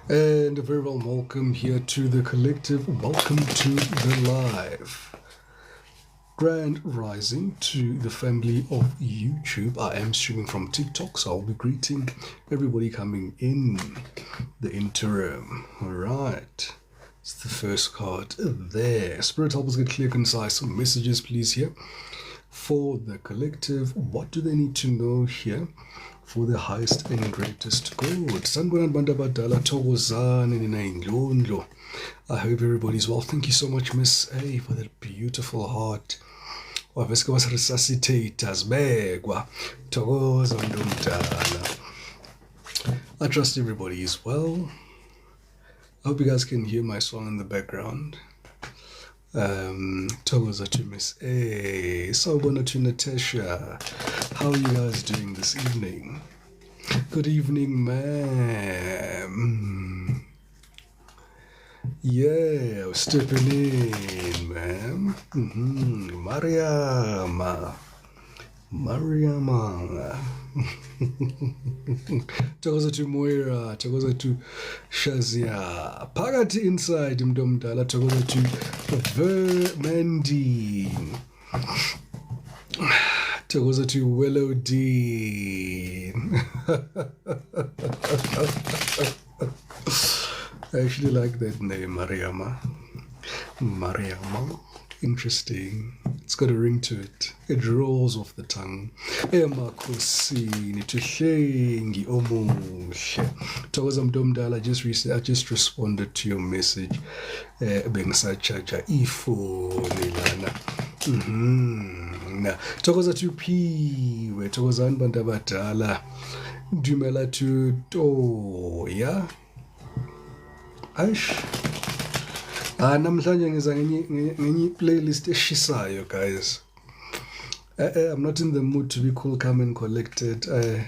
And a very warm welcome here to the collective. Welcome to the live. Grand rising to the family of YouTube. I am streaming from TikTok, so I'll be greeting everybody coming in the interim. All right. It's the first card there. Spirit, help us get clear, concise messages, please, here. For the collective, what do they need to know here for the highest and greatest good? Sanibonani bantu abadala, thokozani nina indlondlo. I hope everybody's well. Thank you so much, Miss A, for that beautiful heart. Waveske wasiresuscitate asibekwa. Thokoza mntu omdala. I trust everybody is well. I hope you guys can hear my song in the background. Thokoza to Miss A. Sawubona to Natasha. How are you guys doing this evening? Good evening, ma'am. Yeah, stepping in, ma'am. Mariama. Thokoza to Moira. Thokoza to Shazia. Phakathi inside mntu omdala. Thokoza to Vermandy. Thokoza to Willow Dean. I actually like that name, Mariama. Interesting. It's got a ring to it. It rolls off the tongue. Emakhosini tuhlengi omuhle. Thokoza mntu omdala, I just responded to your message. Bengisachaja ifoni lana. Thokoza to Phiwe. Thokozani bantu abadala. Dumela to Toya. Aish. Namhlanje ngiza ngenye playlist eshisayo, guys. I'm not in the mood to be cool, calm and collected. I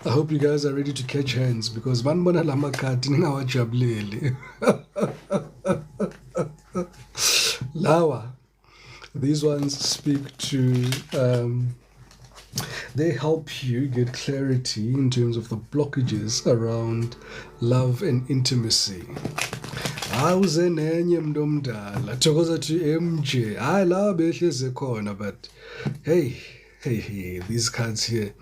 hope you guys are ready to catch hands because manibona la makhadi ningawajabuleli. Lawa. These ones speak to they help you get clarity in terms of the blockages around love and intimacy. Awuze nenye mntu omdala. Thokoza to MJ. Hayi la behleze khona, but hey, these cards here,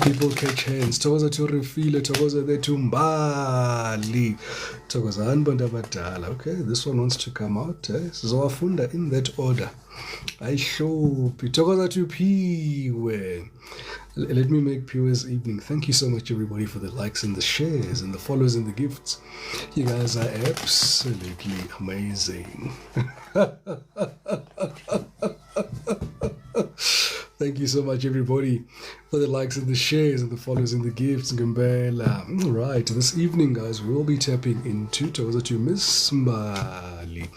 people catch hands. Thokoza to Refile. Thokoza there to Mbali. Thokozani bantu abadala. Okay, this one wants to come out. Sizowafunda in that order. Ayihluphi. Thokoza to Phiwe. Let me make Phiwe's evening. Thank you so much, everybody, for the likes and the shares and the follows and the gifts. You guys are absolutely amazing. Thank you so much, everybody, for the likes and the shares and the follows and the gifts. All right, this evening, guys, we'll be tapping into Thokoza to Miss Mbali.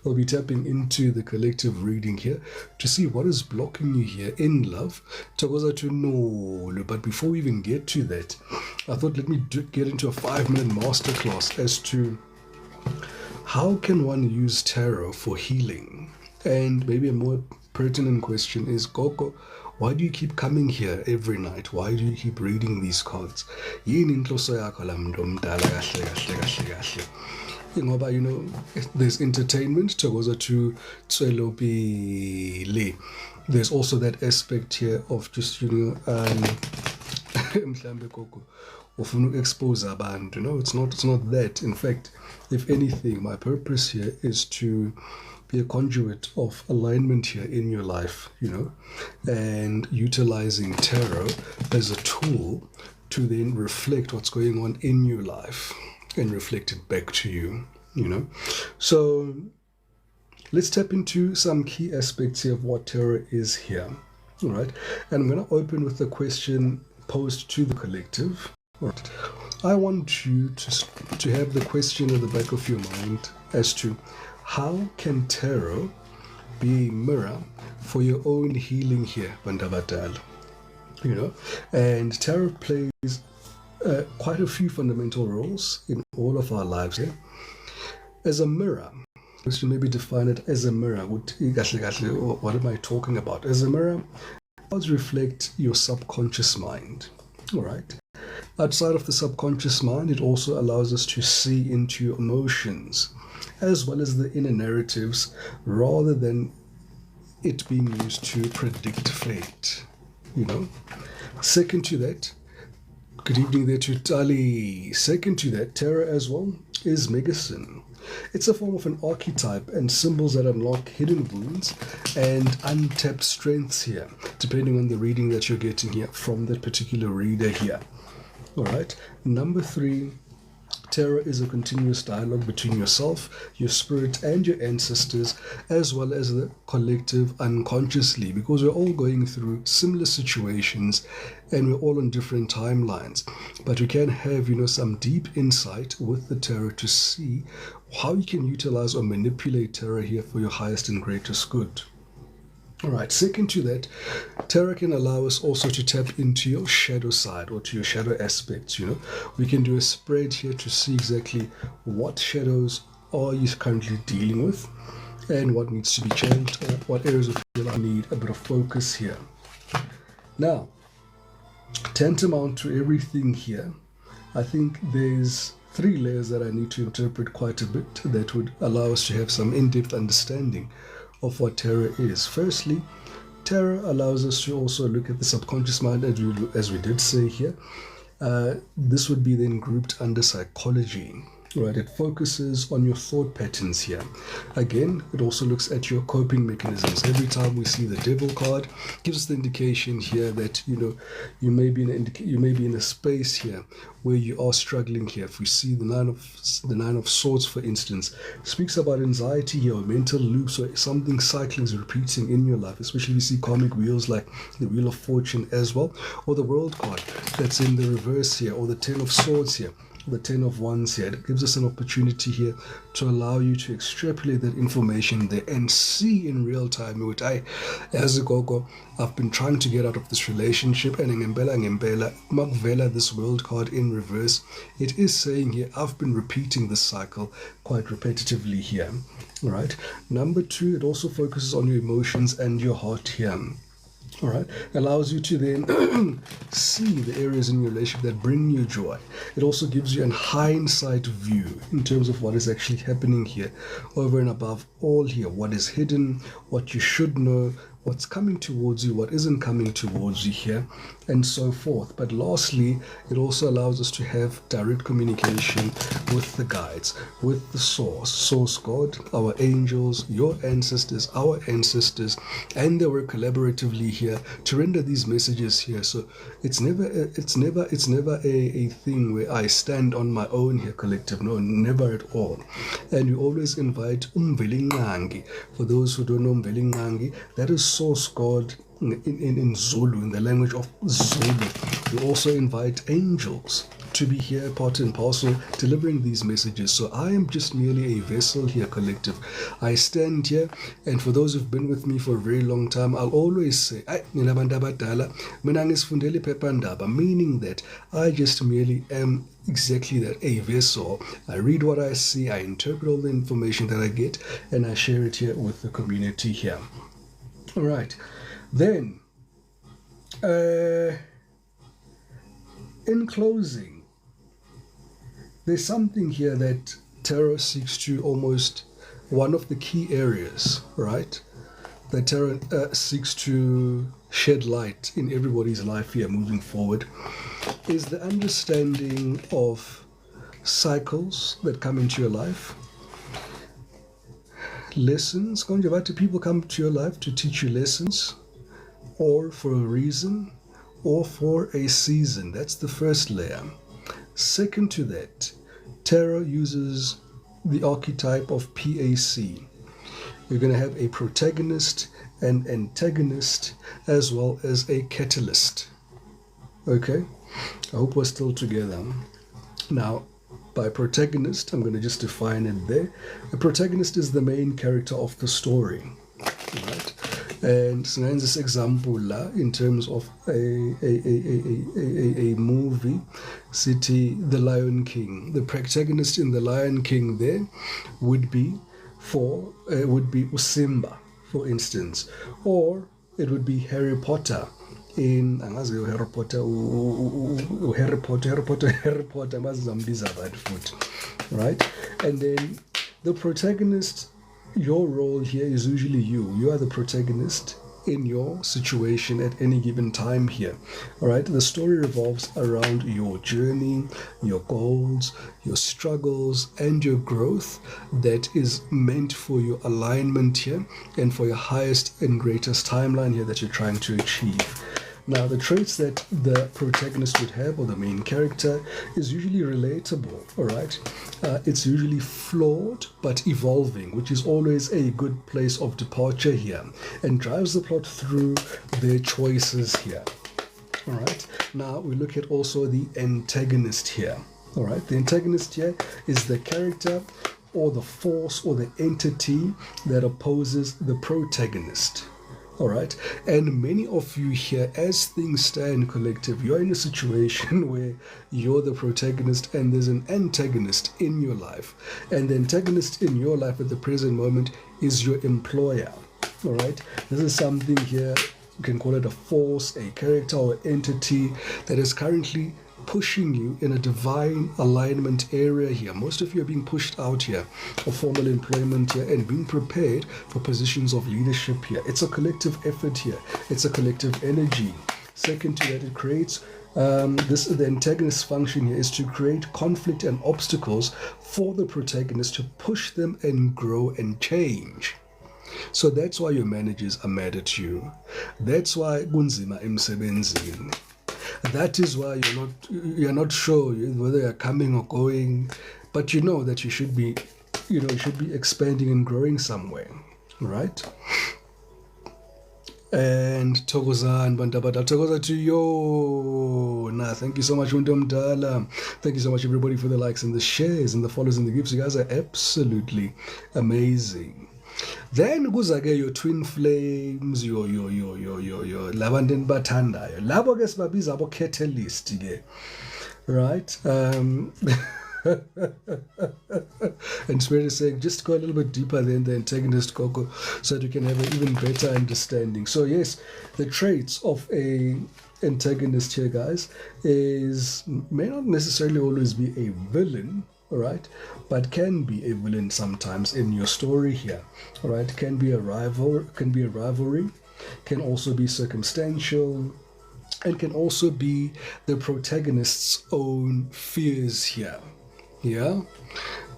We'll be tapping into the collective reading here to see what is blocking you here in love. Thokoza to Nolu. But before we even get to that, I thought let me get into a 5-minute masterclass as to how can one use tarot for healing. And maybe a more pertinent question is, Gogo, why do you keep coming here every night? Why do you keep reading these cards? Yini inhloso yakho la mntu omdala kahle. Ngoba, you know, there's entertainment. Thokoza to Tswelopile. There's also that aspect here of just, you know, mhlambe gogo ufuna expose abantu. No, it's not that. In fact, if anything, my purpose here is to be a conduit of alignment here in your life, you know, and utilizing tarot as a tool to then reflect what's going on in your life and reflect it back to you, you know. So let's tap into some key aspects here of what tarot is here. All right. And I'm going to open with a question posed to the collective. All right. I want you to have the question at the back of your mind as to how can tarot be a mirror for your own healing here, Bandabadal? You know, and tarot plays quite a few fundamental roles in all of our lives here. As a mirror, we should maybe define it as a mirror. What am I talking about? As a mirror, it does reflect your subconscious mind. All right. Outside of the subconscious mind, it also allows us to see into your emotions, as well as the inner narratives, rather than it being used to predict fate. Second to that, good evening there to Tali. Second to that, tarot as well is medicine. It's a form of an archetype and symbols that unlock hidden wounds and untapped strengths here, depending on the reading that you're getting here from that particular reader here. All right. Number 3, tarot is a continuous dialogue between yourself, your spirit, and your ancestors, as well as the collective unconsciously, because we're all going through similar situations and we're all on different timelines. But we can have, some deep insight with the tarot to see how you can utilize or manipulate tarot here for your highest and greatest good. All right, second to that, tarot can allow us also to tap into your shadow side or to your shadow aspects. We can do a spread here to see exactly what shadows are you currently dealing with and what needs to be changed, or what areas of your life need a bit of focus here. Now, tantamount to everything here, I think there's 3 layers that I need to interpret quite a bit that would allow us to have some in-depth understanding of what tarot is. Firstly, tarot allows us to also look at the subconscious mind, as we did say here. This would be then grouped under psychology. Right, it focuses on your thought patterns here. Again, it also looks at your coping mechanisms. Every time we see the devil card, gives us the indication here that you may be in a space here where you are struggling here. If we see the nine of swords, for instance, speaks about anxiety here, or mental loops, or something cycling is repeating in your life. Especially if you see karmic wheels like the Wheel of Fortune as well, or the World card that's in the reverse here, or the 10 of Swords here, the 10 of Wands here. It gives us an opportunity here to allow you to extrapolate that information there and see in real time what as a gogo, I've been trying to get out of this relationship, and ngempela this World card in reverse, it is saying here I've been repeating this cycle quite repetitively here. All right. Number 2, it also focuses on your emotions and your heart here. All right, allows you to then see the areas in your relationship that bring you joy. It also gives you a hindsight view in terms of what is actually happening here, over and above all here, what is hidden, what you should know, what's coming towards you, what isn't coming towards you here, and so forth. But lastly, it also allows us to have direct communication with the guides, with the source God, our angels, your ancestors, our ancestors, and they work collaboratively here to render these messages here. So it's never a thing where I stand on my own here, collective. No, never at all. And we always invite umvelingangi. For those who don't know umvelingangi, that is source God in Zulu, in the language of Zulu. We also invite angels to be here, part and parcel, delivering these messages. So I am just merely a vessel here, collective. I stand here, and for those who've been with me for a very long time, I'll always say, meaning that I just merely am exactly that, a vessel. I read what I see, I interpret all the information that I get, and I share it here with the community here. All right. Then, in closing, there's something here that tarot seeks to almost, one of the key areas, right, that tarot seeks to shed light in everybody's life here moving forward, is the understanding of cycles that come into your life. Lessons, people come to your life to teach you lessons, or for a reason, or for a season. That's the first layer. Second to that, tarot uses the archetype of PAC. You're going to have a protagonist, an antagonist, as well as a catalyst. Okay? I hope we're still together. Now, by protagonist, I'm going to just define it there. A protagonist is the main character of the story, right? And so in this example, in terms of a movie, City, The Lion King, the protagonist in The Lion King there would be Simba, for instance, or it would be Harry Potter in Harry Potter, Harry Potter, right? And then the protagonist, your role here is usually you. You are the protagonist in your situation at any given time here. All right, the story revolves around your journey, your goals, your struggles, and your growth that is meant for your alignment here and for your highest and greatest timeline here that you're trying to achieve. Now, the traits that the protagonist would have, or the main character, is usually relatable, all right? It's usually flawed but evolving, which is always a good place of departure here, and drives the plot through their choices here, all right? Now, we look at also the antagonist here, all right? The antagonist here is the character or the force or the entity that opposes the protagonist. All right, and many of you here, as things stand collective, you're in a situation where you're the protagonist and there's an antagonist in your life, and the antagonist in your life at the present moment is your employer. All right, this is something here, you can call it a force, a character, or entity that is currently pushing you in a divine alignment area here. Most of you are being pushed out here for formal employment here and being prepared for positions of leadership here. It's a collective effort here. It's a collective energy. Second to that, it creates the antagonist function here is to create conflict and obstacles for the protagonist to push them and grow and change. So that's why your managers are mad at you. That's why kunzima emsebenzini. That is why you're not sure whether you're coming or going, but you know that you should be expanding and growing somewhere, right? And Togozan Bantabata Togoza to yo. Nah, thank you so much, Wundam Dala. Thank you so much, everybody, for the likes and the shares and the follows and the gifts. You guys are absolutely amazing. Then kuzake your twin flames, your labantu bathandayo. Labo ke sibabiza abo catalyst ke. Right? And Spirit is saying, just go a little bit deeper than the antagonist, Coco, so that you can have an even better understanding. So yes, the traits of a antagonist here, guys, may not necessarily always be a villain, all right, but can be a villain sometimes in your story here, all right. Can be a rivalry, can also be circumstantial, and can also be the protagonist's own fears here. Yeah,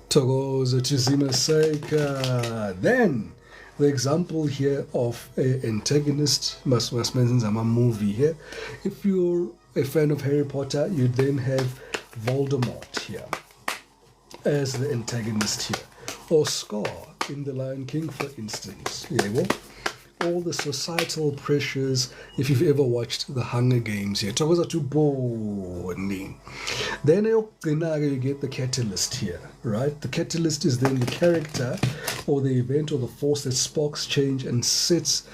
Togoza Chizima Seika. Then the example here of an antagonist must mention a movie here. If you're a fan of Harry Potter, you then have Voldemort here as the antagonist here, or Scar in The Lion King, for instance. Yeah, well, all the societal pressures, if you've ever watched The Hunger Games here. Togoza to Boni. Then you get the catalyst here, right? The catalyst is then the character or the event or the force that sparks change and sets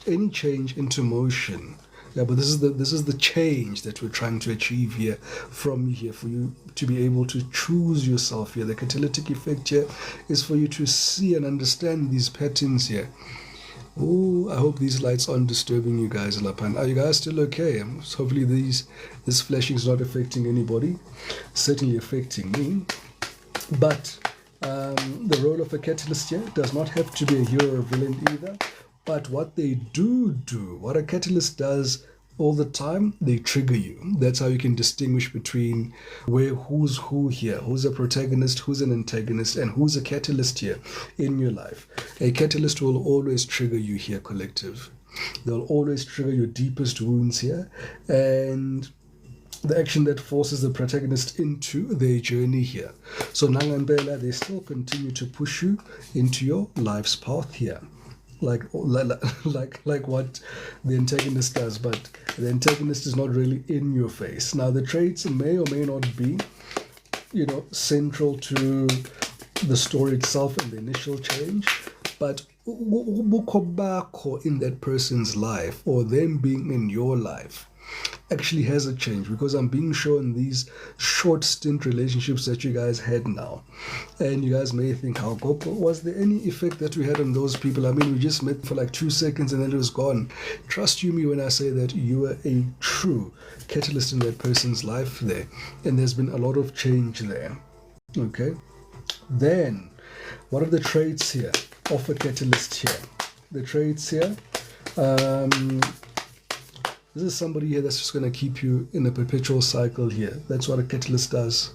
any change into motion. Yeah, but this is the change that we're trying to achieve here from here, for you to be able to choose yourself here. The catalytic effect here is for you to see and understand these patterns here. Oh, I hope these lights aren't disturbing you guys, Lapan. Are you guys still okay? Hopefully this flashing is not affecting anybody. Certainly affecting me. But the role of a catalyst here does not have to be a hero or a villain either. But what they do, what a catalyst does all the time, they trigger you. That's how you can distinguish between who's who here, who's a protagonist, who's an antagonist, and who's a catalyst here in your life. A catalyst will always trigger you here, collective. They'll always trigger your deepest wounds here, and the action that forces the protagonist into their journey here. So Nangambela, they still continue to push you into your life's path here. Like what the antagonist does, but the antagonist is not really in your face. Now, the traits may or may not be, central to the story itself and the initial change, but in that person's life or them being in your life actually has a change, because I'm being shown these short stint relationships that you guys had now. And you guys may think, how was there any effect that we had on those people? I mean, we just met for like 2 seconds and then it was gone. Trust you me when I say that you were a true catalyst in that person's life there. And there's been a lot of change there. Okay. Then, what are the traits here of a catalyst here? The traits here. This is somebody here that's just going to keep you in a perpetual cycle here. That's what a catalyst does.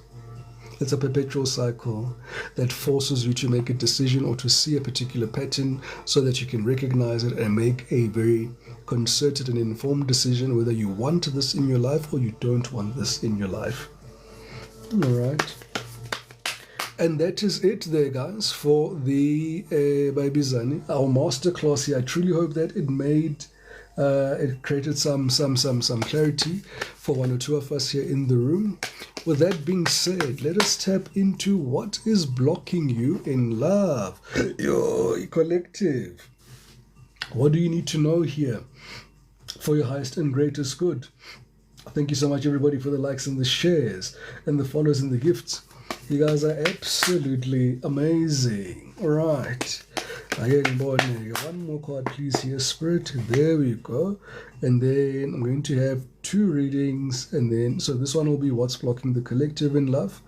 It's a perpetual cycle that forces you to make a decision or to see a particular pattern so that you can recognize it and make a very concerted and informed decision whether you want this in your life or you don't want this in your life. All right. And that is it there, guys, for the Baibizani, our masterclass here. I truly hope that it created some clarity for one or two of us here in the room. With that being said, let us tap into what is blocking you in love. Yo, collective. What do you need to know here for your highest and greatest good? Thank you so much, everybody, for the likes and the shares and the follows and the gifts. You guys are absolutely amazing. All right. Again, one more card, please, here, Spirit. There we go. And then I'm going to have 2 readings. And then, so this one will be what's blocking the collective in love.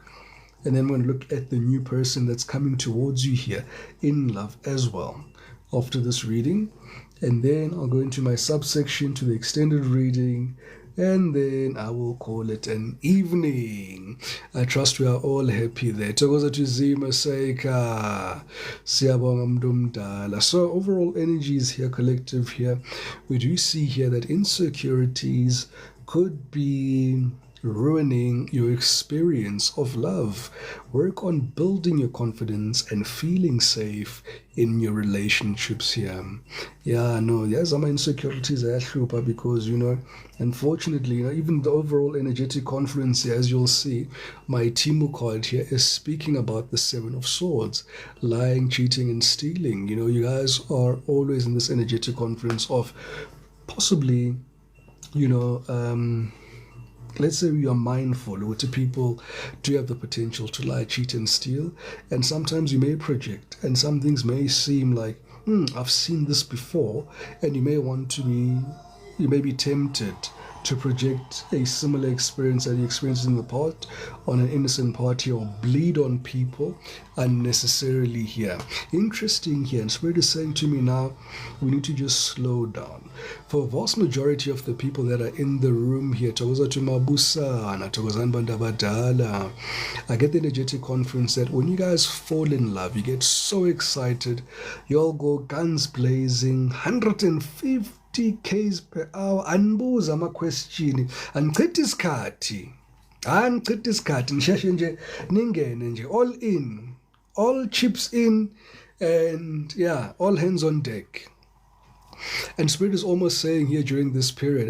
And then I'm going to look at the new person that's coming towards you here in love as well after this reading. And then I'll go into my subsection to the extended reading. And then I will call it an evening. I trust we are all happy there. Thokoza tuzima seika. Siyabonga mdumdala. So overall energies here, collective here, we do see here that insecurities could be ruining your experience of love. Work on building your confidence and feeling safe in your relationships here. Yeah, no, there's some insecurities because, unfortunately, even the overall energetic confluence here, as you'll see, my Timu card here is speaking about the 7 of Swords, lying, cheating, and stealing. You guys are always in this energetic confluence of possibly, let's say you are mindful what people do have the potential to lie, cheat, and steal. And sometimes you may project, and some things may seem like, I've seen this before, and you may be tempted to project a similar experience that you experienced in the past on an innocent party or bleed on people unnecessarily here. Interesting here, and Spirit is saying to me now, we need to just slow down. For a vast majority of the people that are in the room here, I get the energetic conference that when you guys fall in love, you get so excited, you all go guns blazing, 150 k's per hour, anibuza ama-question, anichitha isikhathi nisheshe nje ningene nje, all in, all chips in, and yeah, all hands on deck. And Spirit is almost saying here during this period,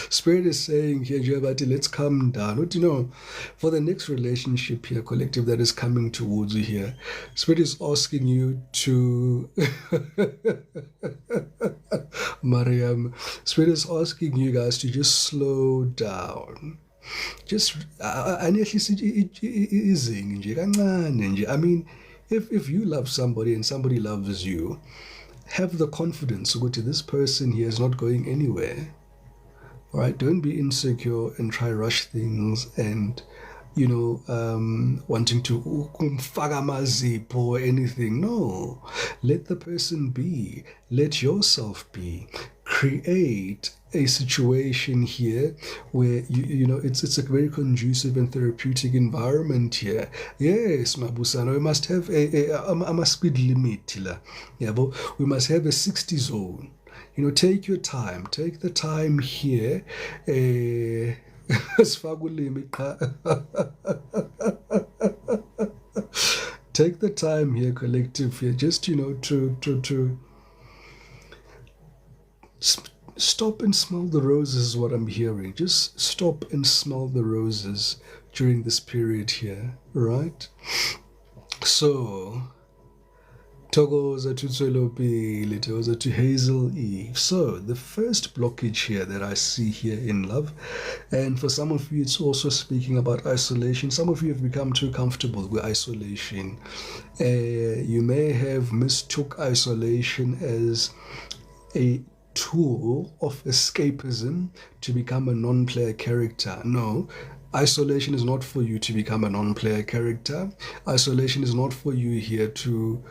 Spirit is saying here, let's calm down. What for the next relationship here, collective, that is coming towards you here, Spirit is asking you to Mariam, Spirit is asking you guys to just slow down. Just I mean, if you love somebody and somebody loves you, have the confidence to go to this person here is not going anywhere. All right, don't be insecure and try rush things and wanting to kumfaka amazipho or anything. No, let the person be. Let yourself be. Create a situation here where it's a very conducive and therapeutic environment here. Yes, Mabusano, we must have a speed limit. We must have a 60 zone. Take your time. Take the time here. Take the time here, collective here, just to stop and smell the roses is what I'm hearing. Just stop and smell the roses during this period here, right? So Togoza to Tsolopili, Togoza to Hazel Eve. So, the first blockage here that I see here in love, and for some of you, it's also speaking about isolation. Some of you have become too comfortable with isolation. You may have mistook isolation as a tool of escapism to become a non-player character. No, isolation is not for you to become a non-player character. Isolation is not for you here to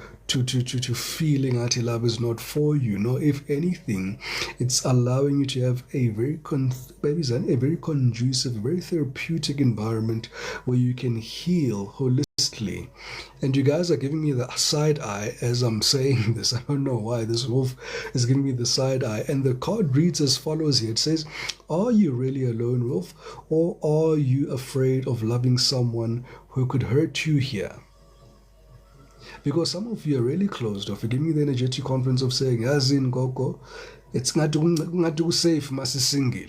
feeling that love is not for you. No, if anything, it's allowing you to have a very very conducive, very therapeutic environment where you can heal holistically. And you guys are giving me the side eye as I'm saying this. I don't know why this wolf is giving me the side eye. And the card reads as follows here. It says, are you really alone, wolf? Or are you afraid of loving someone who could hurt you here? Because some of you are really closed off. You give me the energetic conference of saying, as in Gogo, it's not safe, masi single.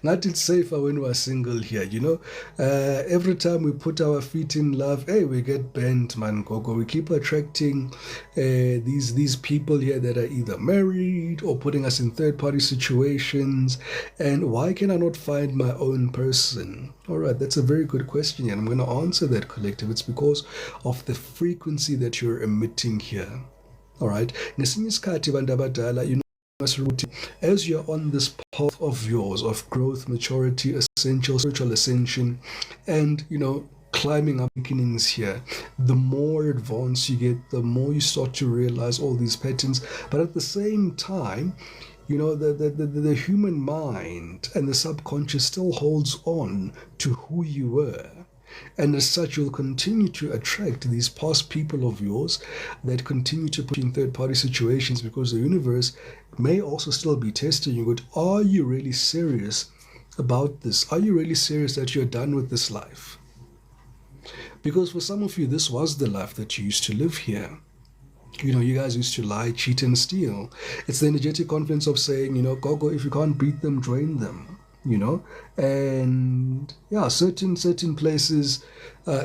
Not it's safer when we're single here, you know. Every time we put our feet in love, hey, we get bent, man, Gogo. We keep attracting these people here that are either married or putting us in third-party situations. And why can I not find my own person? All right, that's a very good question, and I'm going to answer that, collective. It's because of the frequency that you're emitting here. All right, you know, as you're on this path of yours of growth, maturity, essential spiritual ascension, and you know, climbing up beginnings here, the more advanced you get, the more you start to realize all these patterns. But at the same time, you know, the human mind and the subconscious still holds on to who you were. And as such, you'll continue to attract these past people of yours that continue to put you in third-party situations, because the universe may also still be testing you. But are you really serious about this? Are you really serious that you're done with this life? Because for some of you, this was the life that you used to live here. You know, you guys used to lie, cheat, and steal. It's the energetic confidence of saying, you know, Gogo, if you can't beat them, join them. You know, and yeah, certain places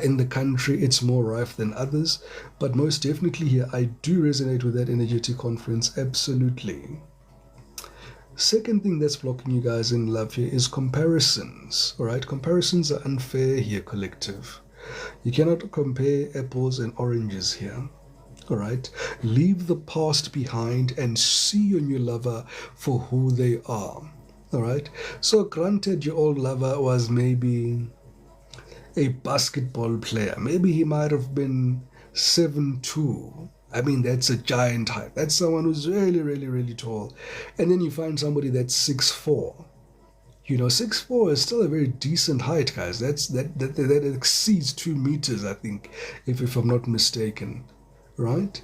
in the country it's more rife than others, but most definitely here I do resonate with that energetic conference, absolutely. Second thing that's blocking you guys in love here is comparisons. All right, comparisons are unfair here, collective. You cannot compare apples and oranges here. All right, leave the past behind and see your new lover for who they are. All right, so granted your old lover was maybe a basketball player. Maybe he might have been 7'2". I mean, that's a giant height. That's someone who's really, really, really tall. And then you find somebody that's 6'4". You know, 6'4" is still a very decent height, guys. That exceeds 2 meters, I think, if I'm not mistaken. Right?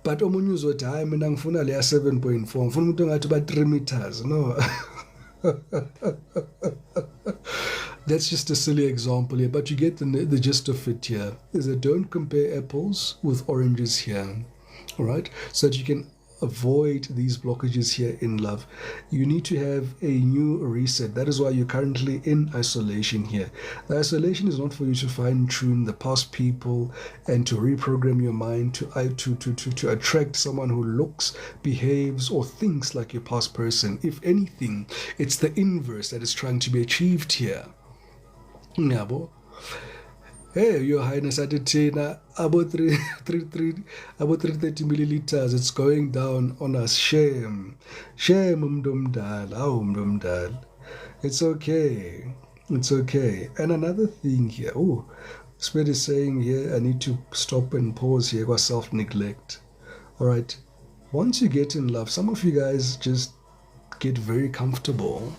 But omunye uzothi hayi mina ngifuna leya 7.4, ngifuna umuntu ongathi ba 3 meters. No. That's just a silly example here, but you get the gist of it here. Is that don't compare apples with oranges here. All right, so that you can avoid these blockages here in love. You need to have a new reset. That is why you're currently in isolation here. The isolation is not for you to fine-tune the past people and to reprogram your mind to attract someone who looks, behaves, or thinks like your past person. If anything, it's the inverse that is trying to be achieved here. Yabo. Hey, Your Highness, Aditina, about 330 milliliters. It's going down on us. Shame. Shame, umdumdal. Umdumdal. It's okay. It's okay. And another thing here. Oh, Spirit is saying here, I need to stop and pause here. Got self-neglect. All right. Once you get in love, some of you guys just get very comfortable.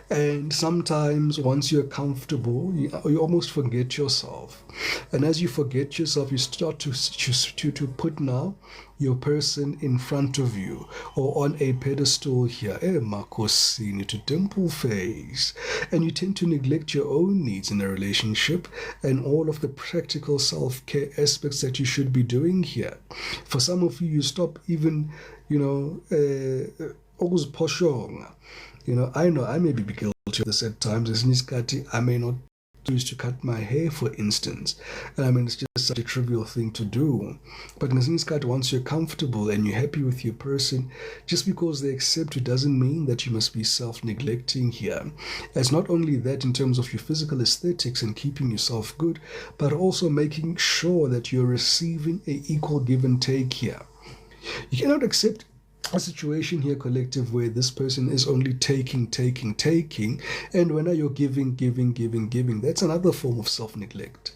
And sometimes once you're comfortable, you almost forget yourself. And as you forget yourself, you start to put now your person in front of you or on a pedestal here, makosini, to dimple face. And you tend to neglect your own needs in a relationship and all of the practical self-care aspects that you should be doing here. For some of you, you stop even, poshong. I know I may be guilty of this at times. I may not to cut my hair, for instance. I mean, it's just such a trivial thing to do. But in this case, once you're comfortable and you're happy with your person, just because they accept you doesn't mean that you must be self-neglecting here. It's not only that in terms of your physical aesthetics and keeping yourself good, but also making sure that you're receiving an equal give and take here. You cannot accept a situation here, collective, where this person is only taking, and when you're giving. That's another form of self-neglect.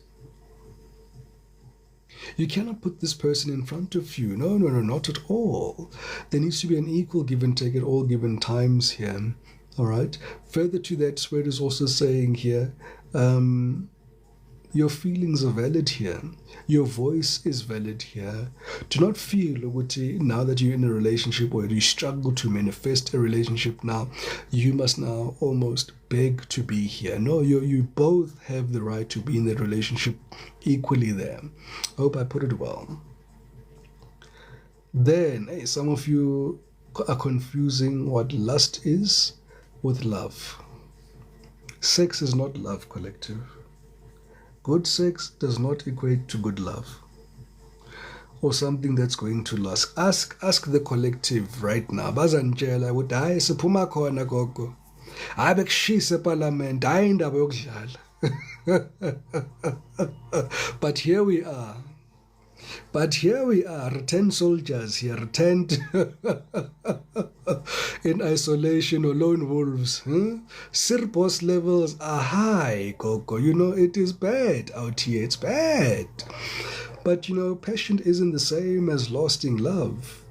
You cannot put this person in front of you. No, not at all. There needs to be an equal give and take at all given times here. All right. Further to that, Spirit is also saying here, your feelings are valid here. Your voice is valid here. Do not feel, now that you're in a relationship or you struggle to manifest a relationship now, you must now almost beg to be here. No, you both have the right to be in that relationship equally there. I hope I put it well. Then, some of you are confusing what lust is with love. Sex is not love, collective. Good sex does not equate to good love or something that's going to last. Ask the collective right now. Bazantshela ukuthi hayi siphuma khona gogo. Hayi bekushisa eParliament, hayi indaba yokudlala. But here we are. Returned soldiers here, returned in isolation or lone wolves. Sirbos levels are high, Coco. It is bad out here. It's bad. But, passion isn't the same as lasting love.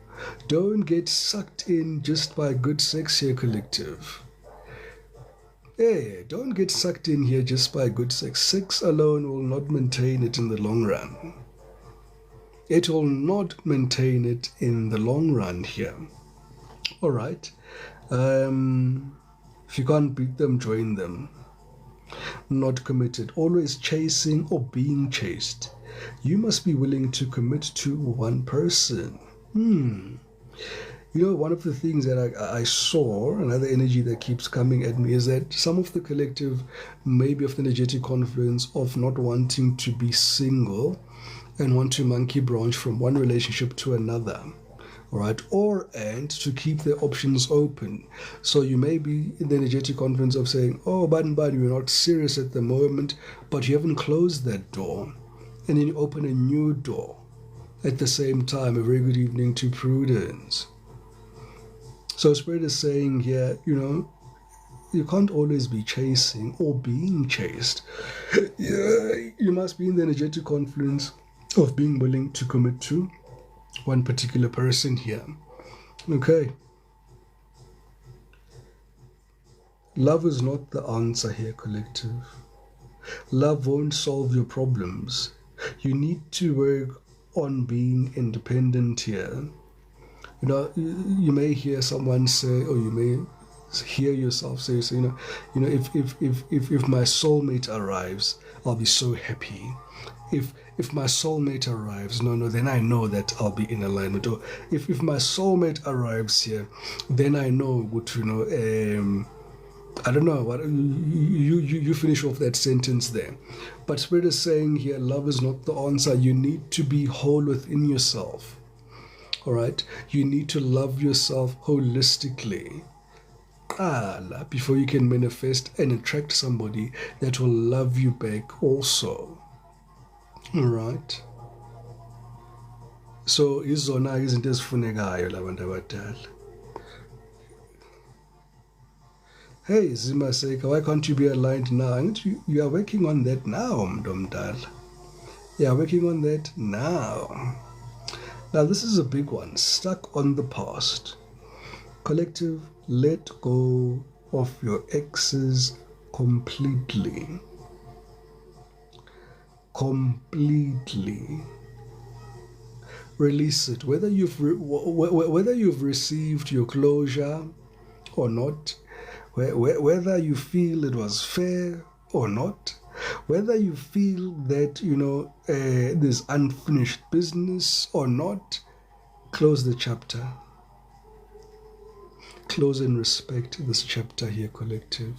Don't get sucked in just by good sex here, collective. Hey, don't get sucked in here just by good sex. Sex alone will not maintain it in the long run. It will not maintain it in the long run here. All right. If you can't beat them, join them. Not committed. Always chasing or being chased. You must be willing to commit to one person. One of the things that I saw, another energy that keeps coming at me, is that some of the collective may be of the energetic confluence of not wanting to be single and want to monkey branch from one relationship to another, all right, and to keep their options open. So you may be in the energetic confluence of saying, oh, but you're not serious at the moment, but you haven't closed that door, and then you open a new door at the same time. A very good evening to Prudence. So Spirit is saying here, you can't always be chasing or being chased. You must be in the energetic confluence of being willing to commit to one particular person here. Okay. Love is not the answer here, collective. Love won't solve your problems. You need to work on being independent here. You may hear someone say, or you may hear yourself say, if my soulmate arrives, I'll be so happy. If my soulmate arrives, then I know that I'll be in alignment. Or if my soulmate arrives here, then I know what I don't know what you finish off that sentence there. But Spirit is saying here, love is not the answer. You need to be whole within yourself. All right, you need to love yourself holistically before you can manifest and attract somebody that will love you back also. All right. So izona izinto ezifunekayo labantu abadala. Hey Zima Seka, why can't you be aligned now? You are working on that now, Mdomdala. You are working on that now. Now this is a big one. Stuck on the past. Collective, let go of your exes completely. Completely. Release it. Whether you've received your closure or not, whether you feel it was fair or not, whether you feel that there's unfinished business or not, close the chapter. Close and respect this chapter here, collective.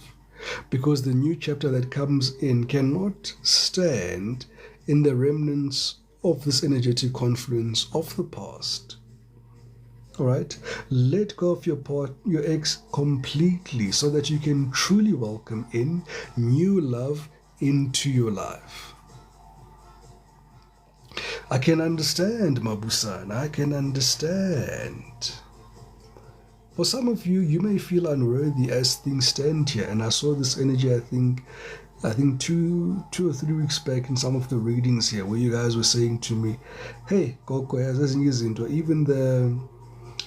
because the new chapter that comes in cannot stand in the remnants of this energetic confluence of the past. All right, let go of your ex completely so that you can truly welcome in new love into your life. I can understand, Mabusan. I can understand. For some of you, you may feel unworthy as things stand here, and I saw this energy. I think two or 3 weeks back in some of the readings here, where you guys were saying to me, "Hey, Koko, even the."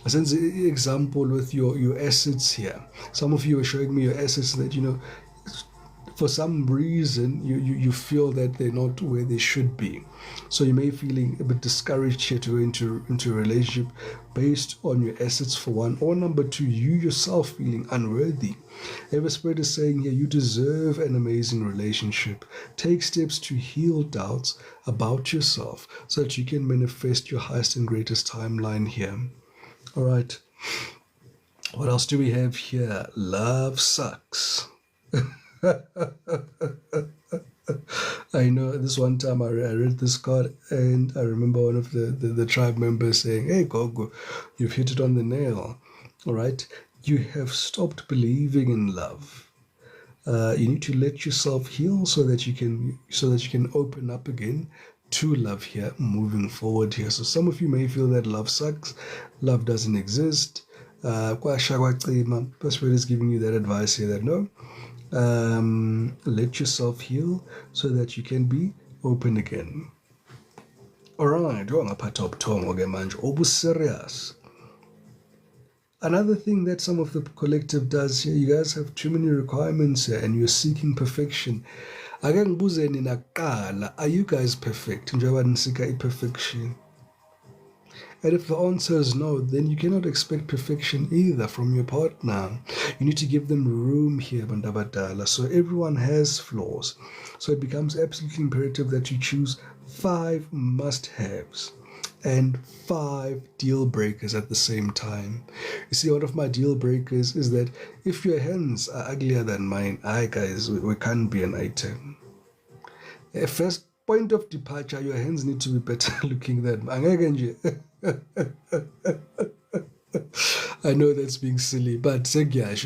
I sense the example with your assets here. Some of you are showing me your assets that, for some reason, you feel that they're not where they should be. So you may be feeling a bit discouraged here to go into a relationship based on your assets, for one, or number two, you yourself feeling unworthy. Ever Spirit is saying here, you deserve an amazing relationship. Take steps to heal doubts about yourself so that you can manifest your highest and greatest timeline here. All right. What else do we have here? Love sucks. I know this one time I read this card, and I remember one of the tribe members saying, "Hey, Gogo, you've hit it on the nail. All right. You have stopped believing in love. You need to let yourself heal so that you can open up again to love here, moving forward here." So some of you may feel that love sucks, love doesn't exist. The Spirit is giving you that advice here that no, let yourself heal so that you can be open again. Alright, serious. Another thing that some of the collective does here, you guys have too many requirements here and you're seeking perfection. Are you guys perfect? Perfection. And if the answer is no, then you cannot expect perfection either from your partner. You need to give them room here, Bandabadala. So everyone has flaws. So it becomes absolutely imperative that you choose 5 must-haves and 5 deal breakers at the same time. You see, one of my deal breakers is that if your hands are uglier than mine, guys, we can't be an item. First point of departure, your hands need to be better looking than mine. I know that's being silly, but guys,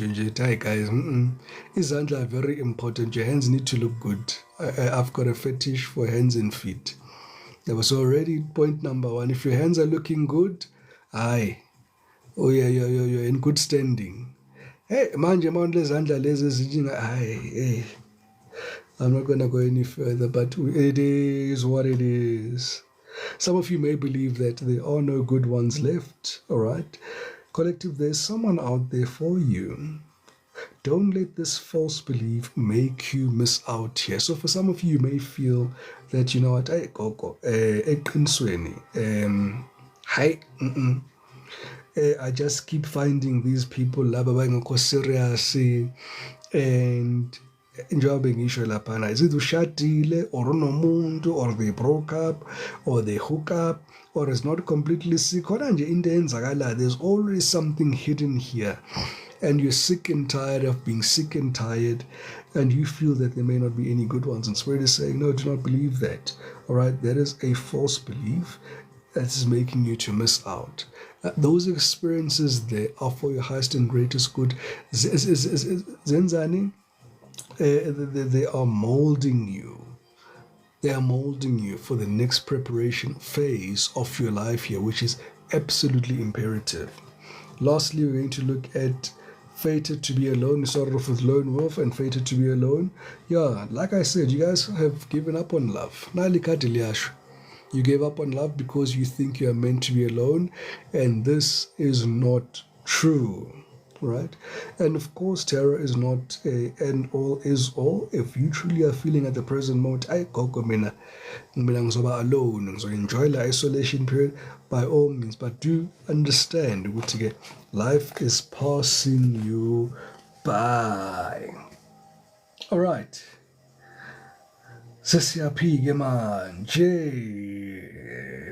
izandla are very important. Your hands need to look good. I've got a fetish for hands and feet. That was already point number 1. If your hands are looking good, you're in good standing. Hey, manje manje zandla lezi hey. I'm not gonna go any further, but it is what it is. Some of you may believe that there are no good ones left, all right? Collective, there's someone out there for you. Don't let this false belief make you miss out here. So for some of you, you may feel that, you know what, I just keep finding these people laba serious and njengoba ngisho laphana, is it ushadile or unomuntu or they broke up or they hook up or is not completely sick? There's always something hidden here, and you're sick and tired of being sick and tired, and you feel that there may not be any good ones, and Spirit is saying, no, do not believe that. All right, that is a false belief that is making you to miss out. Those experiences there are for your highest and greatest good. Zenzani, they are molding you. They are molding you for the next preparation phase of your life here, which is absolutely imperative. Lastly, we're going to look at fated to be alone. We started off with lone wolf and fated to be alone. Yeah, like I said, you guys have given up on love. You gave up on love because you think you are meant to be alone, and this is not true. Right? And of course, terror is not a end all is all. If you truly are feeling at the present moment, mina alone, so enjoy the isolation period by all means, but do understand that life is passing you by. All right. Sesiapige manje.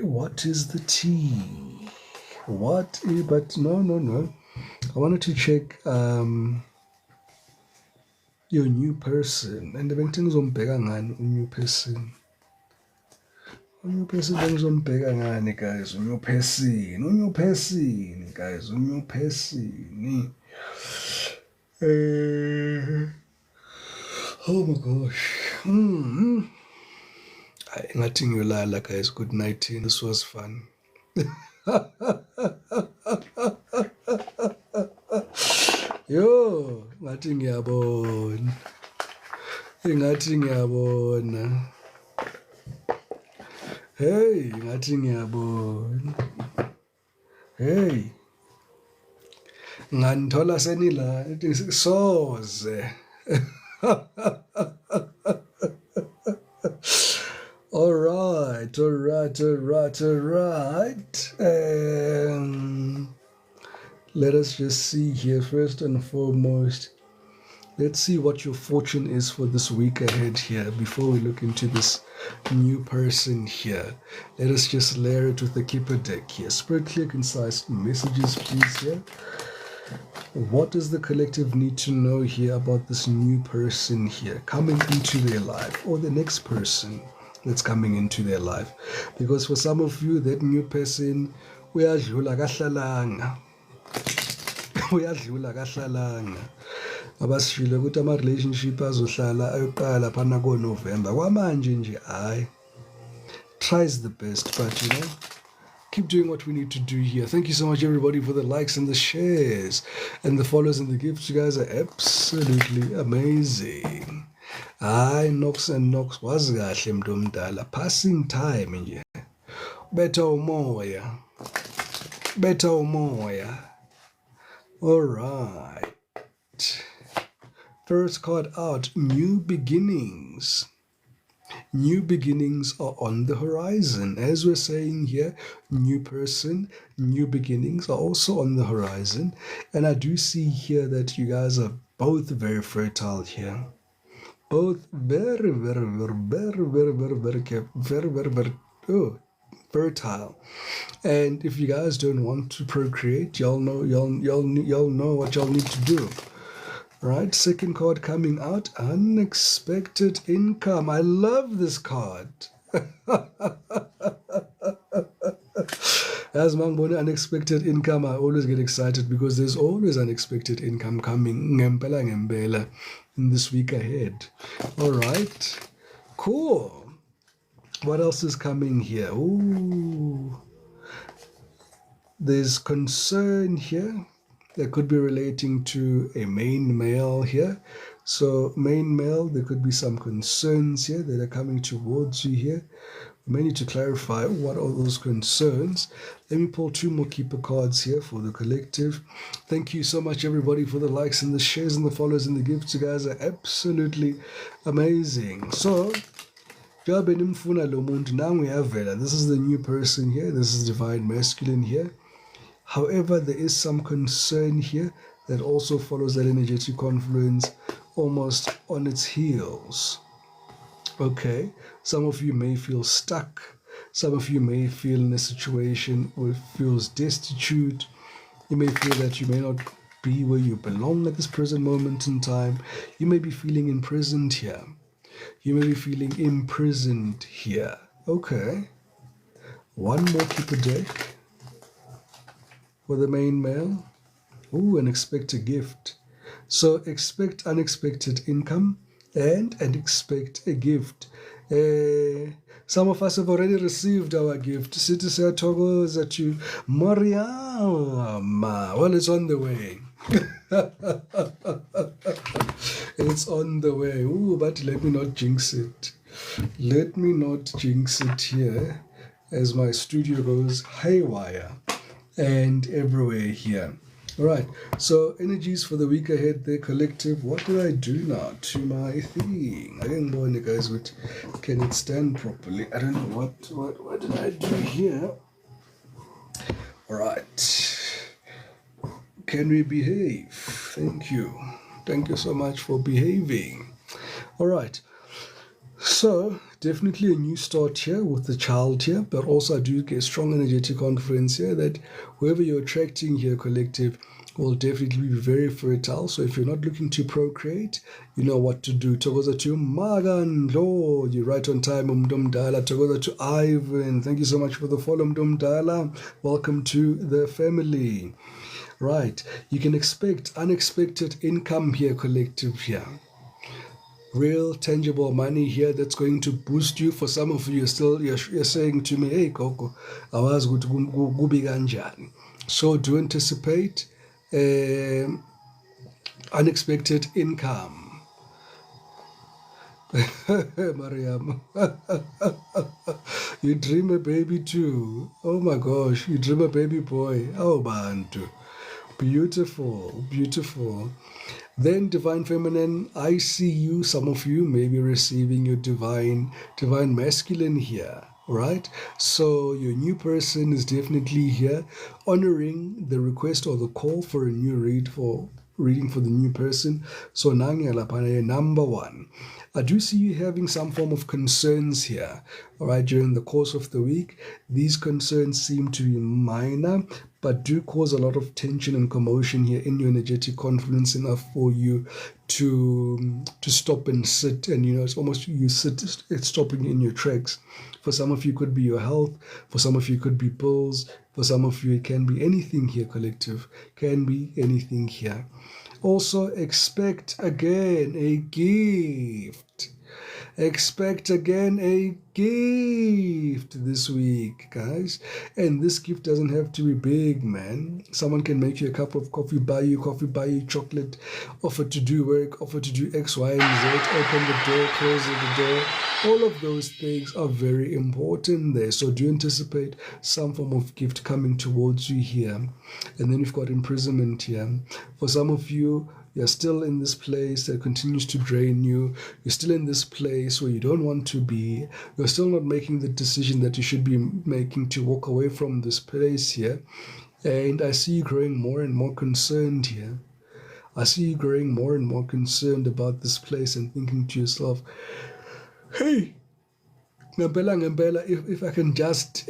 What is the tea? But no. I wanted to check your new person. And bengizombheka ngani new person? New person bengizombheka ngani, guys? New person, guys. New person. Oh my gosh. Ngathi ngiyolala, guys. Good night. This was fun. Yo, ngathi ngiyabona. Ngathi ngiyabona. Hey, ngathi ngiyabona. Hey. Nganithola senila soze. All right. Let us just see here first and foremost. Let's see what your fortune is for this week ahead here before we look into this new person here. Let us just layer it with the keeper deck here. Spirit, clear, concise messages, please, here. What does the collective need to know here about this new person here coming into their life, or the next person that's coming into their life? Because for some of you, that new person, uyadlula kahlalanga. Uyadlula kahlalanga. Abasishilo ukuthi ama-relationship azohlala ayoqala phana ko-November. Kwamanje nje hayi. Tries the best, but you know, keep doing what we need to do here. Thank you so much, everybody, for the likes and the shares and the follows and the gifts. You guys are absolutely amazing. Hayi, Knox and Knox wazi kahle mntu omdala. Passing time nje. Betha umoya. All right. First card out, new beginnings. New beginnings are on the horizon. As we're saying here, new person, new beginnings are also on the horizon. And I do see here that you guys are both very fertile here. Both very fertile. And if you guys don't want to procreate, y'all know what y'all need to do. Right, second card coming out, unexpected income. I love this card. As Mangboni, unexpected income, I always get excited because there's always unexpected income coming ngempela in this week ahead. All right, cool. What else is coming here? Ooh, there's concern here. That could be relating to a main male here. So main male, there could be some concerns here that are coming towards you here. We may need to clarify what are those concerns. Let me pull two more keeper cards here for the collective. Thank you so much, everybody, for the likes and the shares and the follows and the gifts. You guys are absolutely amazing. So, now we have Vela. This is the new person here. This is divine masculine here. However, there is some concern here that also follows that energetic confluence almost on its heels. Okay, some of you may feel stuck. Some of you may feel in a situation where it feels destitute. You may feel that you may not be where you belong at this present moment in time. You may be feeling imprisoned here. You may be feeling imprisoned here. Okay, one more keeper deck. For the main male, and expect a gift. So expect unexpected income and expect a gift. Some of us have already received our gift. City Togo's at you. Mariama. Well, it's on the way. It's on the way. But let me not jinx it. Let me not jinx it here as my studio goes haywire. And everywhere here. All right, so energies for the week ahead, they're collective. What did I do now to my thing? I didn't know, guys, but can it stand properly? I don't know what did I do here? All right, can we behave? Thank you so much for behaving. All right, So, definitely a new start here with the child here, but also I do get strong energetic confidence here that whoever you're attracting here, collective, will definitely be very fertile. So if you're not looking to procreate, you know what to do. Togoza to Magan, Lord, you're right on time, Dala. Togoza to Ivan, thank you so much for the follow, Dala. Welcome to the family. Right, you can expect unexpected income here, collective here. Real tangible money here that's going to boost you. For some of you, you're saying to me, hey Coco, awazi ukuthi kubi kanjani. So do anticipate unexpected income. Mariam, you dream a baby too. Oh my gosh, you dream a baby boy. Oh bantu, beautiful, beautiful. Then divine feminine, I see you. Some of you may be receiving your divine masculine here, right? So your new person is definitely here, honoring the request or the call for a new reading for the new person. So number one, I do see you having some form of concerns here, all right, during the course of the week. These concerns seem to be minor, but do cause a lot of tension and commotion here in your energetic confidence, enough for you to stop and sit. And it's almost it's stopping in your tracks. For some of you, it could be your health. For some of you, it could be bills. For some of you, it can be anything here, collective. Can be anything here. Also, expect again a gift. Expect again a gift this week, guys. And this gift doesn't have to be big, man. Someone can make you a cup of coffee, buy you chocolate, offer to do work, offer to do X, Y, and Z, open the door, close the door. All of those things are very important there. So do anticipate some form of gift coming towards you here. And then we've got imprisonment here. For some of you, you're still in this place that continues to drain you. You're still in this place where you don't want to be. You're still not making the decision that you should be making to walk away from this place here. And I see you growing more and more concerned here. I see you growing more and more concerned about this place and thinking to yourself, hey, ngempela, if I can just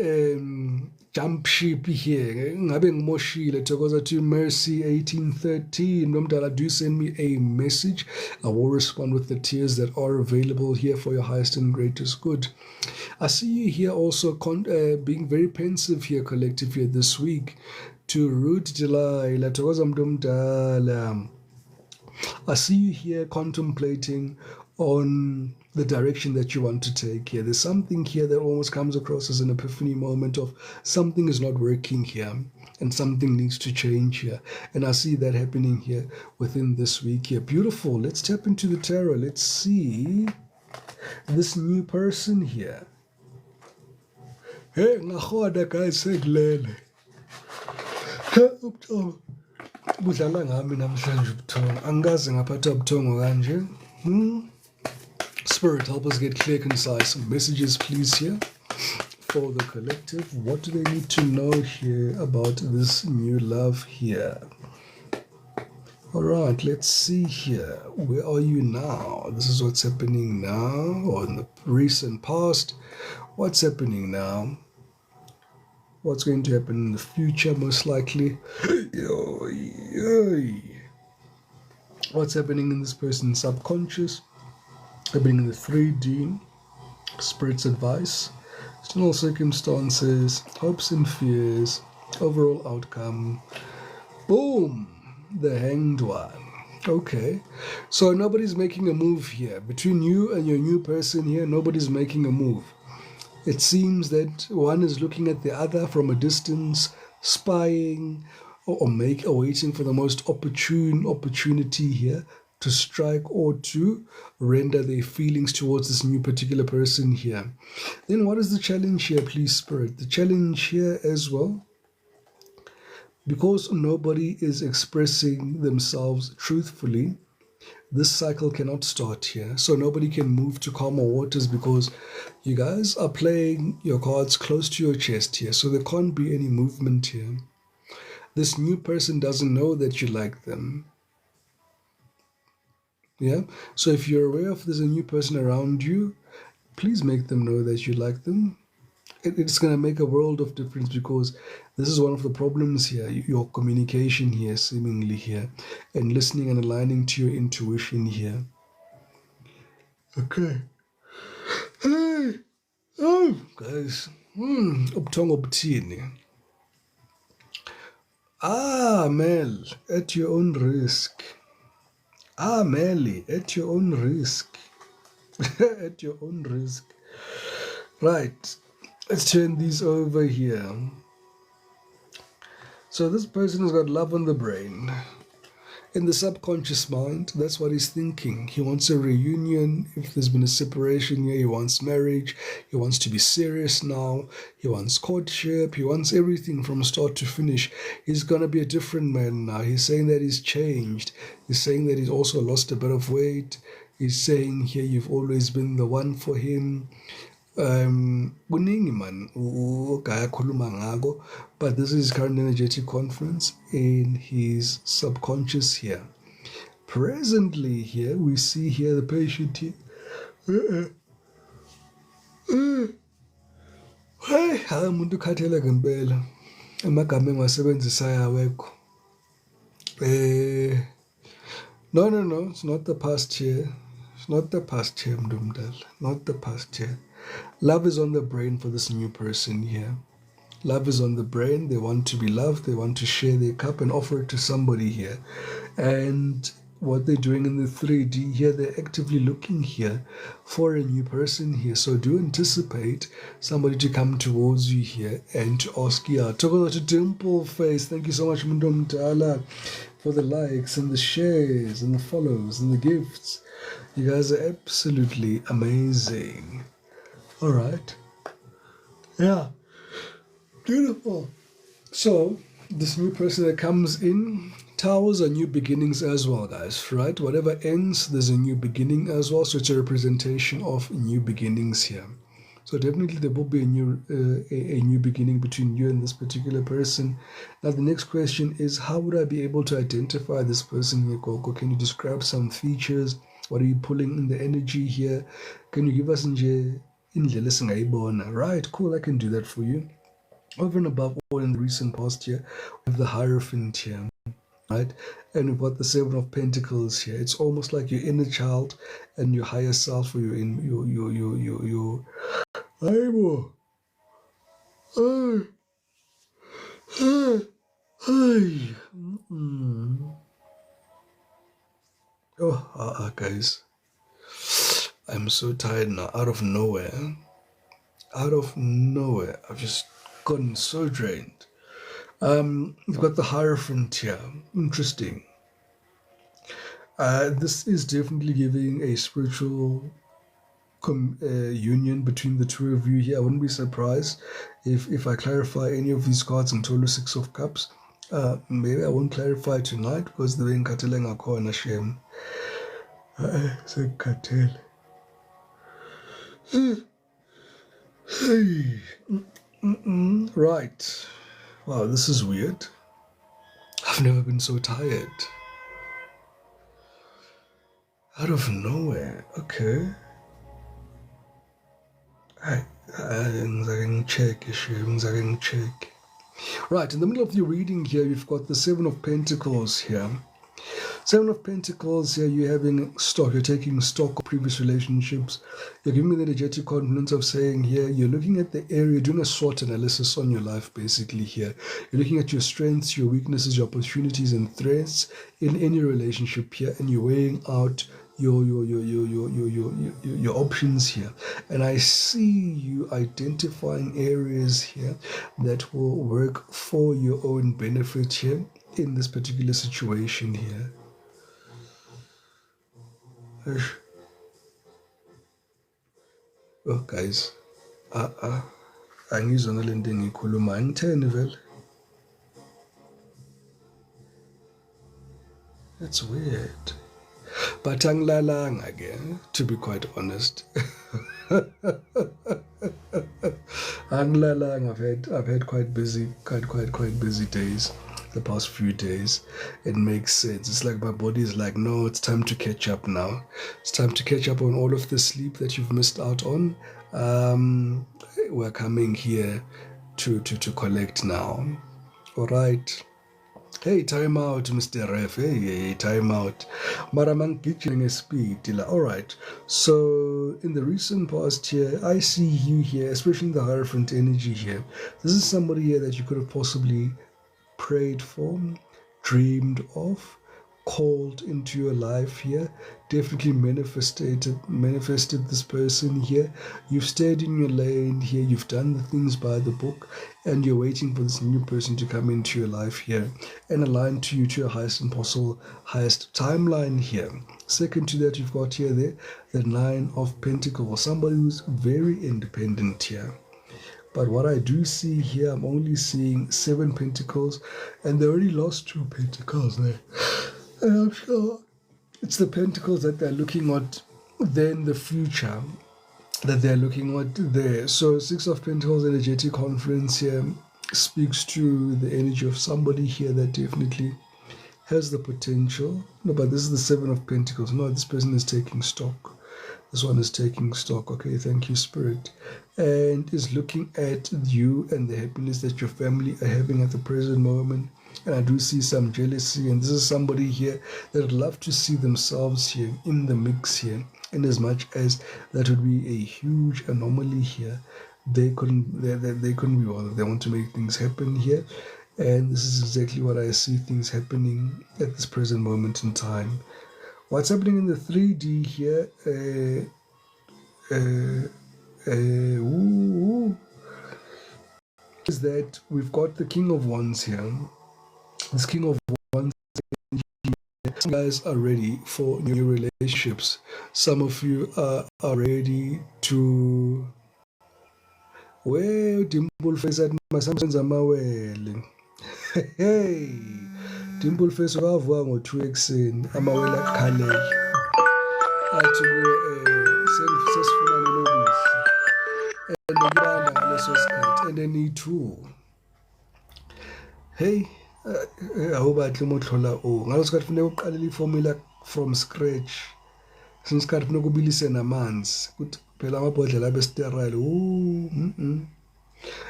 jump ship here, ngabe ngimoshile. Thokoza to Mercy 1813. Nomdala, do send me a message. I will respond with the tiers that are available here for your highest and greatest good. I see you here also being very pensive here, collective here this week. To Root Delilah, Thokoza Mdomdala. I see you here contemplating on the direction that you want to take here. There's something here that almost comes across as an epiphany moment of something is not working here and something needs to change here. And I see that happening here within this week here. Beautiful. Let's tap into the tarot. Let's see this new person here. Hey, ngahoda guys, sekulele. Budlala ngami namhlanje ubuthongo. Angikaze ngaphatha ubuthongo kanje. Spirit, help us get clear, concise messages, please, here for the collective. What do they need to know here about this new love here? All right, let's see here. Where are you now? This is what's happening now, or in the recent past. What's happening now? What's going to happen in the future, most likely? What's happening in this person's subconscious? Happening in the 3D, spirit's advice, external circumstances, hopes and fears, overall outcome. Boom, the Hanged One. Okay, so nobody's making a move here. Between you and your new person here, nobody's making a move. It seems that one is looking at the other from a distance, spying or waiting for the most opportune opportunity here to strike or to render their feelings towards this new particular person here. Then what is the challenge here, please, Spirit? The challenge here as well, because nobody is expressing themselves truthfully, this cycle cannot start here. So nobody can move to calmer waters because you guys are playing your cards close to your chest here. So there can't be any movement here. This new person doesn't know that you like them. Yeah. So if you're aware of there's a new person around you, please make them know that you like them. It's going to make a world of difference, because this is one of the problems here, your communication here, seemingly here, and listening and aligning to your intuition here. Okay. Hey. Oh, guys. Ubuthongo obuthini? Mel, at your own risk. Melly, at your own risk. At your own risk. Right. Let's turn these over here. So this person has got love on the brain. In the subconscious mind, that's what he's thinking. He wants a reunion. If there's been a separation here, he wants marriage. He wants to be serious now. He wants courtship. He wants everything from start to finish. He's going to be a different man now. He's saying that he's changed. He's saying that he's also lost a bit of weight. He's saying here, you've always been the one for him. Kuningi man ugayakhuluma ngako, but this is current energetic conference in his subconscious here. Presently here, we see here the patient here. Hey, umuntu ukhathele ngempela. Amagama engiwasebenzisayo awekho. No, it's not the past here. It's not the past here, Mdumdal. Not the past here. Love is on the brain for this new person here. Love is on the brain. They want to be loved. They want to share their cup and offer it to somebody here. And what they're doing in the 3D here, they're actively looking here for a new person here. So do anticipate somebody to come towards you here and to ask you out. Talk about your dimple face. Thank you so much, Mdumdala, for the likes and the shares and the follows and the gifts. You guys are absolutely amazing. All right. Yeah. Beautiful. So, this new person that comes in, towers are new beginnings as well, guys, right? Whatever ends, there's a new beginning as well. So, it's a representation of new beginnings here. So, definitely there will be a new beginning between you and this particular person. Now, the next question is, how would I be able to identify this person here, Coco? Can you describe some features? What are you pulling in the energy here? Can you give us right, cool, I can do that for you. Over and above all, in the recent past here, we have the Hierophant here, right? And we've got the Seven of Pentacles here. It's almost like your inner child and your higher self, or your guys, I'm so tired now. Out of nowhere, I've just gotten so drained. You've got the Hierophant here. Interesting. This is definitely giving a spiritual union between the two of you here. I wouldn't be surprised if I clarify any of these cards until the Six of Cups. Maybe I won't clarify tonight because the way Nkateleng are in a shame. Katel. Hey. Right. Wow, this is weird. I've never been so tired. Out of nowhere. Okay. I can check. Right, in the middle of your reading here, you've got the Seven of Pentacles here. Seven of Pentacles here, you're taking stock of previous relationships. You're giving me the energetic confidence of saying here, you're looking at the area, doing a SWOT analysis on your life basically here. You're looking at your strengths, your weaknesses, your opportunities and threats in any relationship here, and you're weighing out your options here. And I see you identifying areas here that will work for your own benefit here in this particular situation here. Oh guys, angizona le nto engikhuluma, angitheni vele. That's weird. But angilalanga ke, to be quite honest. Angilalanga. I've had quite busy days. the past few days. It makes sense. It's like my body is like, no, it's time to catch up now. It's time to catch up on all of the sleep that you've missed out on. We're coming here to collect now. All right. Hey, time out, Mr. Ref. Hey, time out. Maramang kitchen speed. All right. So, in the recent past here, I see you here, especially in the Hierophant energy here. This is somebody here that you could have possibly prayed for, dreamed of, called into your life here, definitely manifested this person here. You've stayed in your lane here, you've done the things by the book, and you're waiting for this new person to come into your life here and align to you to your highest and possible, highest timeline here. Second to that, you've got here the Nine of Pentacles, somebody who's very independent here. But what I do see here, I'm only seeing 7 pentacles, and they already lost 2 pentacles there. And I'm sure it's the pentacles that they're looking at there in the future, that they're looking at there. So 6 of Pentacles energetic conference here speaks to the energy of somebody here that definitely has the potential. No, but this is the 7 of Pentacles. No, this person is taking stock. This one is taking stock. Okay, thank you, Spirit. And is looking at you and the happiness that your family are having at the present moment. And I do see some jealousy. And this is somebody here that would love to see themselves here in the mix here. In as much as that would be a huge anomaly here. They couldn't be bothered. They want to make things happen here. And this is exactly what I see things happening at this present moment in time. What's happening in the 3D here is that we've got the King of Wands here. This King of Wands, you guys are ready for new relationships. Some of you are ready to... Well, dimple face at my son's amawele. Hey, dimple face wavua ngo-2 ekuseni amawele akukhalela. Athi sesifuna lelo bisi and ngibanda ngaleso sikhathi and need-2. Hey, awubahle umothola ngaleso sikhathi funeka uqalele iformula from scratch. Since isikhathi funeka ubilise namanzi kuthi phela amabhodlela abe sterile.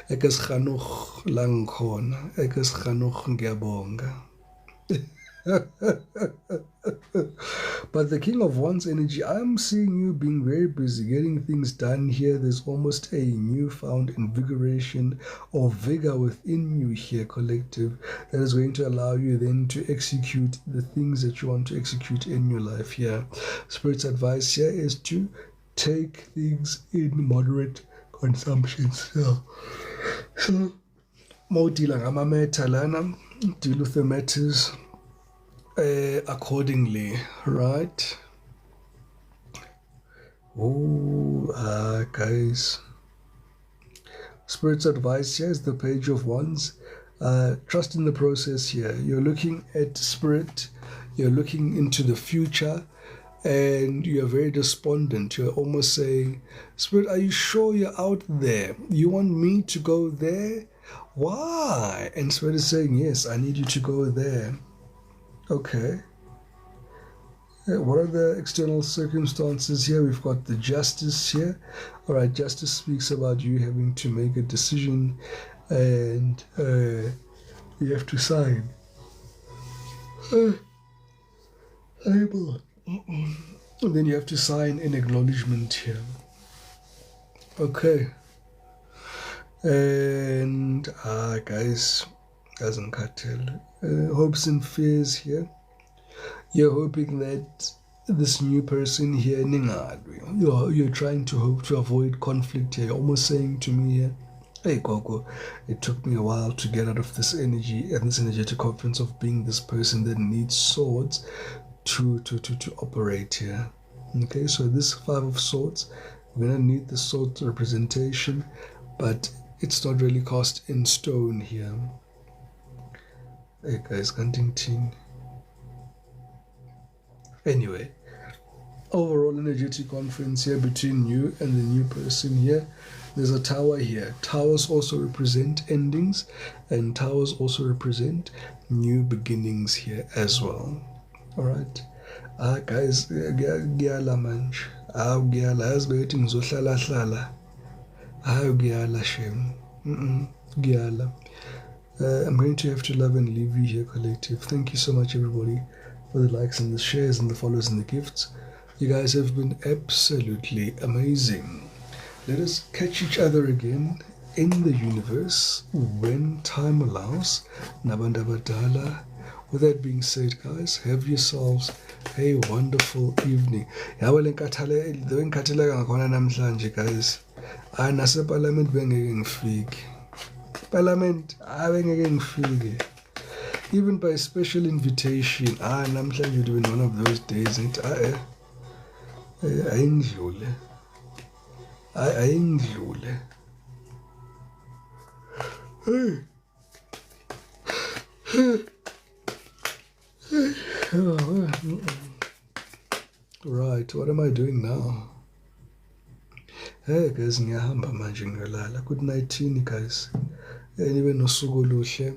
Eke siganoeg la ngikhona, eke siganoeg ngiyabonga. But the King of Wands energy, I'm seeing you being very busy getting things done here. There's almost a newfound invigoration or vigor within you here, collective, that is going to allow you then to execute the things that you want to execute in your life here. Spirit's advice here is to take things in moderate consumption still. So, deal with the matters accordingly, right? Guys. Spirit's advice here is the Page of Wands. Trust in the process here. You're looking at Spirit, you're looking into the future, and you're very despondent. You're almost saying, Spirit, are you sure you're out there? You want me to go there? Why? And Spirit is saying, yes, I need you to go there. Okay. What are the external circumstances here? We've got the Justice here. All right, Justice speaks about you having to make a decision and you have to sign. And then you have to sign an acknowledgement here. Okay. And guys, doesn't cartel. Hopes and fears here. You're hoping that this new person here, you're trying to hope to avoid conflict here. You're almost saying to me here, hey Gogo, it took me a while to get out of this energy and this energetic conference of being this person that needs swords to operate here. Okay, so this 5 of Swords, we're gonna need the sword representation, but it's not really cast in stone here. Hey guys, Huntington. Anyway, overall energetic conference here between you and the new person here. There's a tower here. Towers also represent endings, and towers also represent new beginnings here as well. All right. Guys, giyala manje. Giyala yazi bethi ngizohlala hlala. Giyala shem. Giyala. I'm going to have to love and leave you here, collective. Thank you so much, everybody, for the likes and the shares and the follows and the gifts. You guys have been absolutely amazing. Let us catch each other again in the universe when time allows. Nabandabadala. With that being said, guys, have yourselves a wonderful evening. Guys. Nase parliament bengeke ngifike. Parliament bengeke ngifike. Even by special invitation. Namhlanje would have been one of those days. Ayingidlule. Ayingidlule. Right, what am I doing now? Hey guys, ngiyahamba manje ngiyolala. Good night tini guys. Nibe nosuku oluhle.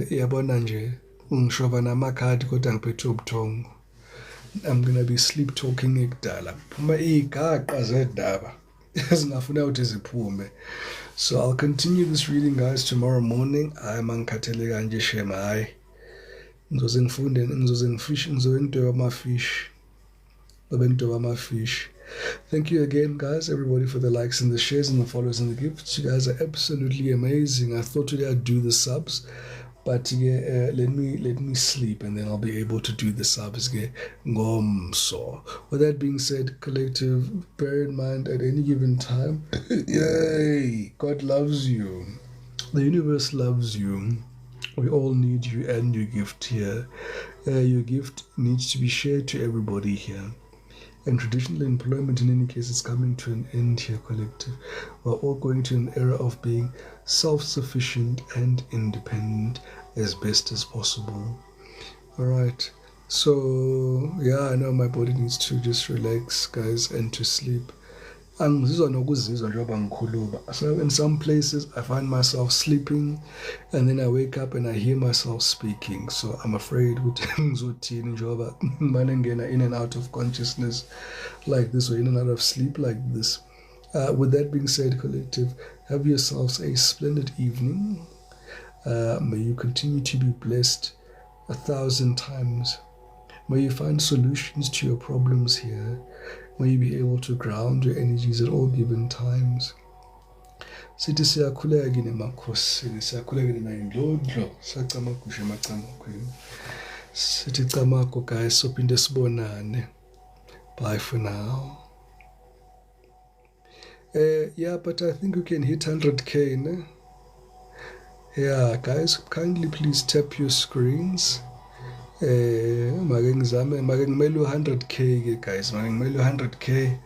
Yabona nje ngishoba namakhadi kodwa ngiphethe ubuthongo. I'm gonna be sleep talking ekudala. Phuma igaqa zedaba ezingafuna ukuthi ziphume. So I'll continue this reading, guys, tomorrow morning. Mangikhathele kanje shema hayi. Ngizoze ngifunde, ngizoze ngifish, ngizobe ngidweba amafish. Thank you again, guys, everybody, for the likes and the shares and the follows and the gifts. You guys are absolutely amazing. I thought today I'd do the subs, but let me sleep and then I'll be able to do the subs. So with that being said, collective, bear in mind at any given time, yay, God loves you. The universe loves you. We all need you and your gift here. Your gift needs to be shared to everybody here. And traditional employment, in any case, is coming to an end here, collective. We're all going to an era of being self-sufficient and independent as best as possible. All right. So, yeah, I know my body needs to just relax, guys, and to sleep. So in some places I find myself sleeping and then I wake up and I hear myself speaking. So I'm afraid with in and out of consciousness like this, or in and out of sleep like this. With that being said, collective, have yourselves a splendid evening. May you continue to be blessed 1,000 times. May you find solutions to your problems here. May you be able to ground your energies at all given times. Sithi siyakhuleka kini makhosini, siyakhuleka kini nayindlodlo, sacama kushe macama kwenu. Sithi camako guys, sophinde sibonane. Bye for now. Yeah, but I think we can hit 100K, ne? Yeah, guys, kindly please tap your screens. Make ngimele 100K ke guys, make ngimele 100K.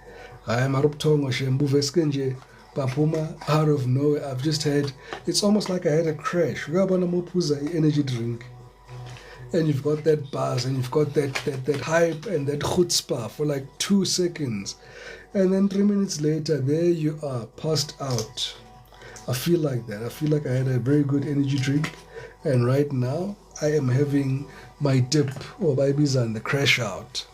Hayi mara ubuthongo shembu veske nje baphuma out of nowhere. I've just had, it's almost like I had a crash. Uyabona mophuza energy drink and you've got that buzz and you've got that hype and that chutzpah for like 2 seconds, and then 3 minutes later there you are passed out. I feel like that. I feel like I had a very good energy drink, and right now I am having my dip, or by Bizan, the crash out.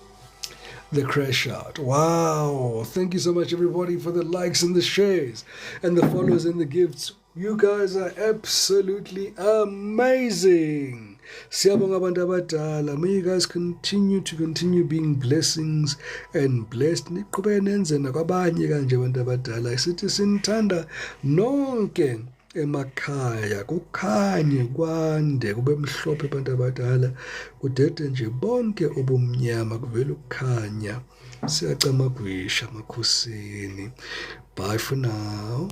The crash out. Wow. Thank you so much, everybody, for the likes and the shares and the follows and the gifts. You guys are absolutely amazing. Siyabonga abantu abadala. May you guys continue being blessings and blessed. Niqhubeke nenze nakwabanye kanje abantu abadala. Sithi sinithanda nonke emakhaya, kukhanye kwande kube mhlophe abantu abadala, kudede nje bonke obumnyama kuvela ukukhanya. Siyacama kwisha makhosini. Bye for now.